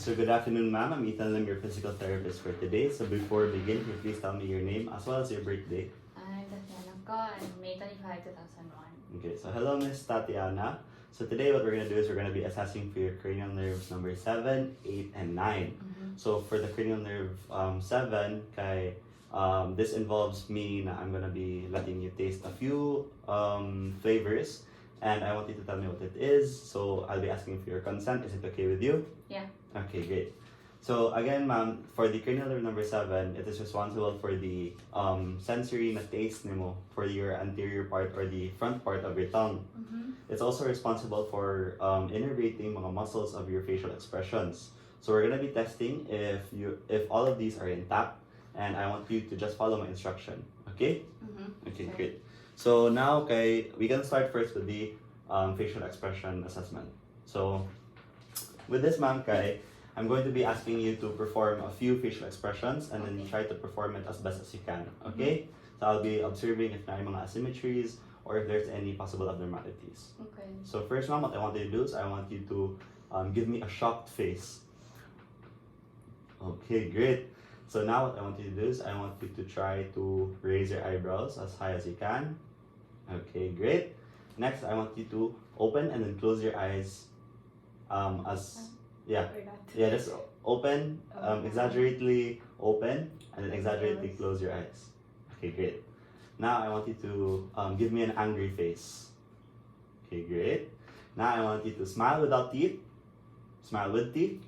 So good afternoon, ma'am. I'm Ethan Lim, your physical therapist for today. So before we begin, can you please tell me your name as well as your birthday? I'm Tatiana ko, and May 25, 2001. Okay, so hello, Miss Tatiana. So today what we're going to do is we're going to be assessing for your cranial nerves number 7, 8, and 9. So for the cranial nerve 7, this involves me na I'm going to be letting you taste a few flavors. And I want you to tell me what it is. So I'll be asking for your consent. Is it okay with you? Yeah. Okay, great. So again, ma'am, for the cranial nerve number 7, it is responsible for the sensory na taste nimo for your anterior part or the front part of your tongue. It's also responsible for innervating mga muscles of your facial expressions. So we're gonna be testing if all of these are intact, and I want you to just follow my instruction. Okay? Okay, Sure. great. So now, we can start first with the facial expression assessment. So with this, ma'am, I'm going to be asking you to perform a few facial expressions and then Okay. try to perform it as best as you can. Okay? So I'll be observing if there are mga asymmetries or if there's any possible abnormalities. Okay. So first, ma'am, what I want you to do is I want you to give me a shocked face. Okay, great. So now what I want you to do is I want you to try to raise your eyebrows as high as you can. Okay, great. Next, I want you to open and then close your eyes just open, exaggeratedly open, and then exaggeratedly close your eyes. Okay, great. Now I want you to give me an angry face. Okay, great. Now I want you to smile without teeth. Smile with teeth.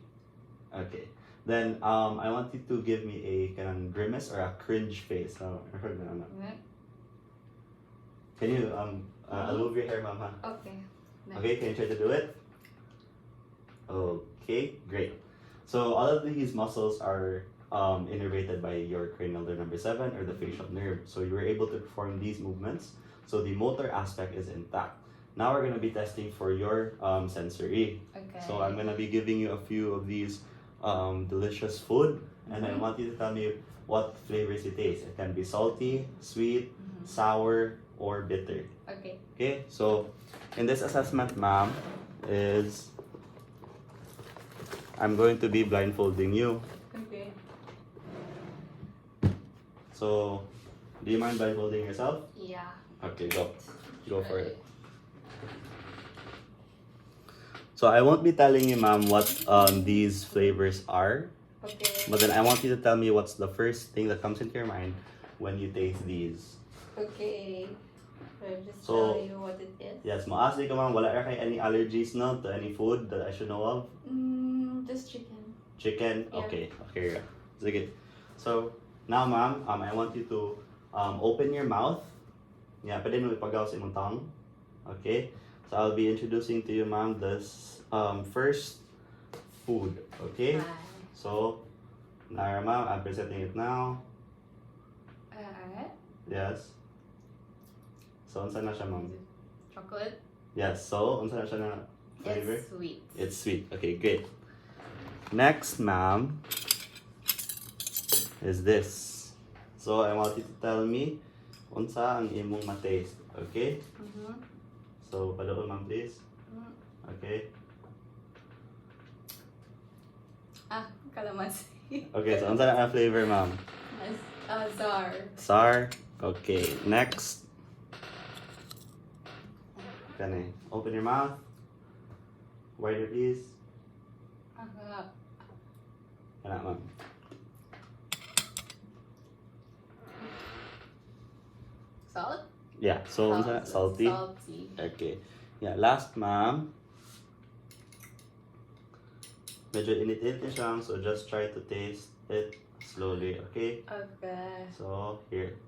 Okay. Then I want you to give me a kind of grimace or a cringe face. Can you I'll move your hair, ma'am? Okay. Nice. Okay, can you try to do it? Okay, great. So all of these muscles are innervated by your cranial nerve number 7 or the facial nerve. So you were able to perform these movements. So the motor aspect is intact. Now we're going to be testing for your sensory. Okay. So I'm going to be giving you a few of these delicious food, and I want you to tell me what flavors you taste. It can be salty, sweet, sour, or bitter. Okay. Okay, so in this assessment, ma'am, I'm going to be blindfolding you. Okay. So, do you mind blindfolding yourself? Yeah. Okay, go for it. So I won't be telling you, ma'am, what these flavors are, Okay. but then I want you to tell me what's the first thing that comes into your mind when you taste these. Okay. I'll just So- tell you what it is. Yes, maasli ka, ma'am. Wala ka any allergies, no, to any food that I should know of? Just chicken. Chicken? Yeah. Okay, okay. Sige. So, now, ma'am, I want you to open your mouth. Yeah, pwede mo ipagaw sa imong tongue. Okay? So, I'll be introducing to you, ma'am, this first food. Okay? Hi. So, Nara, ma'am, I'm presenting it now. Alright. Yes. So, unsa na siya, ma'am? Chocolate. Yes. So, unsa na siya na flavor? It's sweet. It's sweet. Okay, great. Next, ma'am, is this. So, I want you to tell me unsa ang imong ma-taste. Okay? So, padaon, ma'am, please. Okay? Calamansi. Okay, so unsa na ang flavor, ma'am? Zar. Sour. Okay, next. Kani. Open your mouth. Wider, please. Kana, ma'am. Salt? Yeah, so unsa na? Salty. Salty. Okay. Yeah, last, ma'am. Medyo init-init na siya, so just try to taste it slowly, okay? Okay. So, here.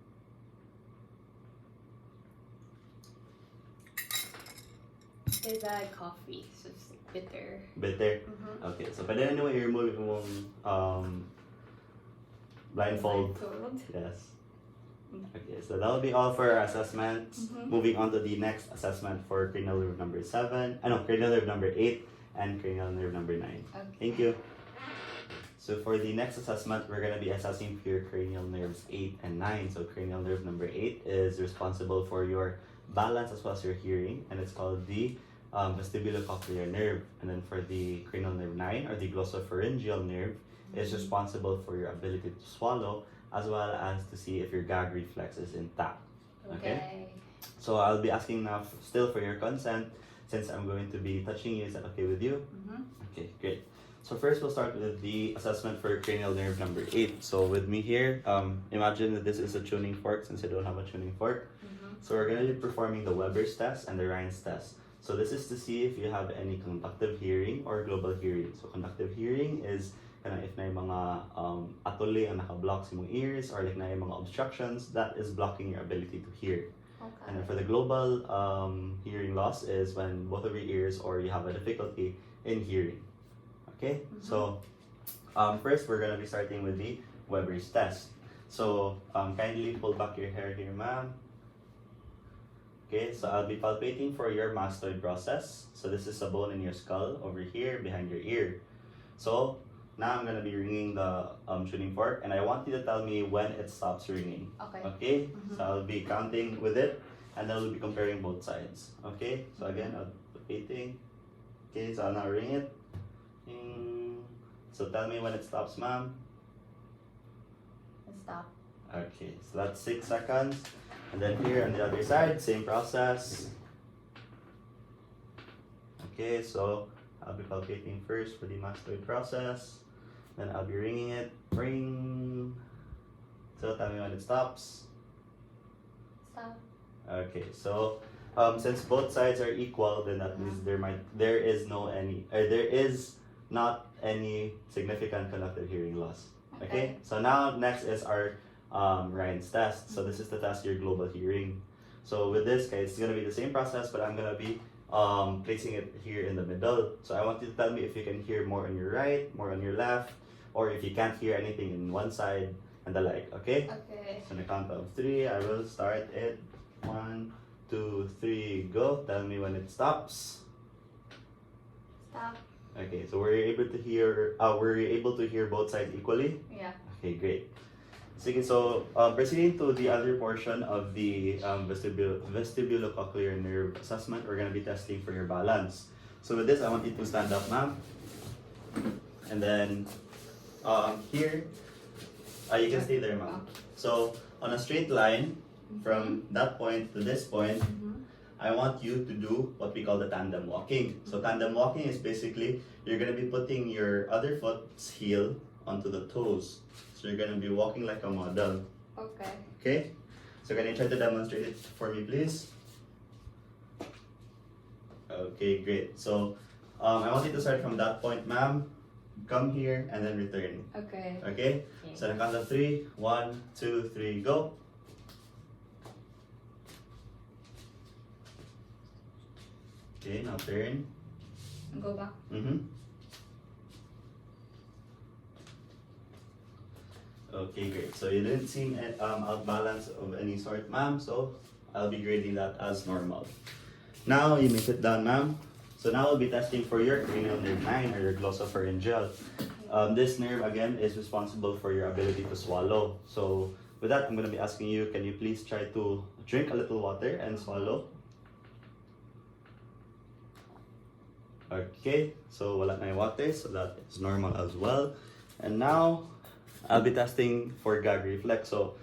It's like coffee, so it's bitter. Bitter. Okay, so pwede na naman i-remove yung blindfold. Yes. Okay, so that'll be all for our assessments. Moving on to the next assessment for cranial nerve number 7. Cranial nerve number 8 and cranial nerve number 9. Okay. Thank you. So for the next assessment, we're going to be assessing for your cranial nerves 8 and 9. So cranial nerve number 8 is responsible for your balance as well as your hearing, and it's called the vestibulocochlear nerve. And then for the cranial nerve 9 or the glossopharyngeal nerve is responsible for your ability to swallow as well as to see if your gag reflex is intact. Okay? So I'll be asking now still for your consent since I'm going to be touching you. Is that okay with you? Okay, great. So first we'll start with the assessment for cranial nerve number 8. So with me here, imagine that this is a tuning fork since I don't have a tuning fork. So we're going to be performing the Weber's test and the Ryan's test. So this is to see if you have any conductive hearing or global hearing. So conductive hearing is if na yung mga atuli ang naka-block sa mong ears or like na yung mga obstructions that is blocking your ability to hear. And then for the global hearing loss is when both of your ears or you have a difficulty in hearing. Okay, so first we're gonna be starting with the Weber's test. So kindly pull back your hair here, ma'am. Okay, so I'll be palpating for your mastoid process. So this is a bone in your skull over here behind your ear. So now I'm gonna be ringing the tuning fork, and I want you to tell me when it stops ringing. Okay. So I'll be counting with it, and then we'll be comparing both sides. Okay. So again, I'll be palpating. Okay, so I'll now ring it. So tell me when it stops, ma'am. Stop. Okay, so that's 6 seconds. And then here on the other side, same process. Okay, so I'll be palpating first for the mastoid process. Then I'll be ringing it. Ring. So tell me when it stops. Stop. Okay, so since both sides are equal, then that means there is not any significant conductive hearing loss. Okay, so now next is our Ryan's test. So this is the test of your global hearing. So with this, guys, it's gonna be the same process, but I'm gonna be placing it here in the middle. So I want you to tell me if you can hear more on your right, more on your left, or if you can't hear anything in one side and the like. Okay. Okay. So on the count of 3, I will start it. 1, 2, 3, go. Tell me when it stops. Stop. Okay, so were you able to hear both sides equally? Yeah. Okay, great. So proceeding to the other portion of the vestibulocochlear nerve assessment, we're going to be testing for your balance. So with this, I want you to stand up, ma'am. And then here, you can stay there, ma'am. So on a straight line, from that point to this point, I want you to do what we call the tandem walking. So tandem walking is basically, you're going to be putting your other foot's heel onto the toes. So you're going to be walking like a model. Okay. Okay? So can you try to demonstrate it for me, please? Okay, great. So I want you to start from that point, ma'am. Come here and then return. Okay. Okay? So on the count of 3, 1, 2, 3, go. Okay, now turn. Go back. Okay, great. So you didn't seem out balance of any sort, ma'am. So I'll be grading that as normal. Now you may sit down, ma'am. So now we'll be testing for your cranial nerve 9 or your glossopharyngeal. This nerve again is responsible for your ability to swallow. So with that, I'm going to be asking you, can you please try to drink a little water and swallow? Okay, so wala na yung water, so that is normal as well. And now, I'll be testing for gag reflex. So,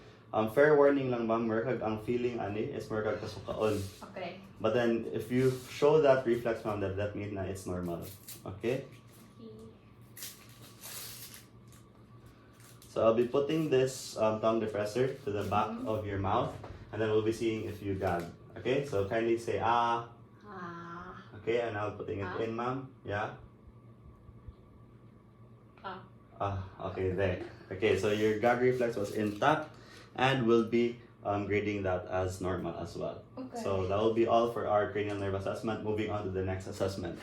fair warning lang ma'am, merkag ang feeling ani is merkag kasukaon. Okay. But then, if you show that reflex ma'am, that means na it's normal. Okay? So, I'll be putting this tongue depressor to the back of your mouth, and then we'll be seeing if you gag. Okay? So, kindly say ah. Okay, and now putting it in, ma'am. Yeah? Okay, there. Okay, so your gag reflex was intact, and we'll be grading that as normal as well. Okay. So that will be all for our cranial nerve assessment. Moving on to the next assessment.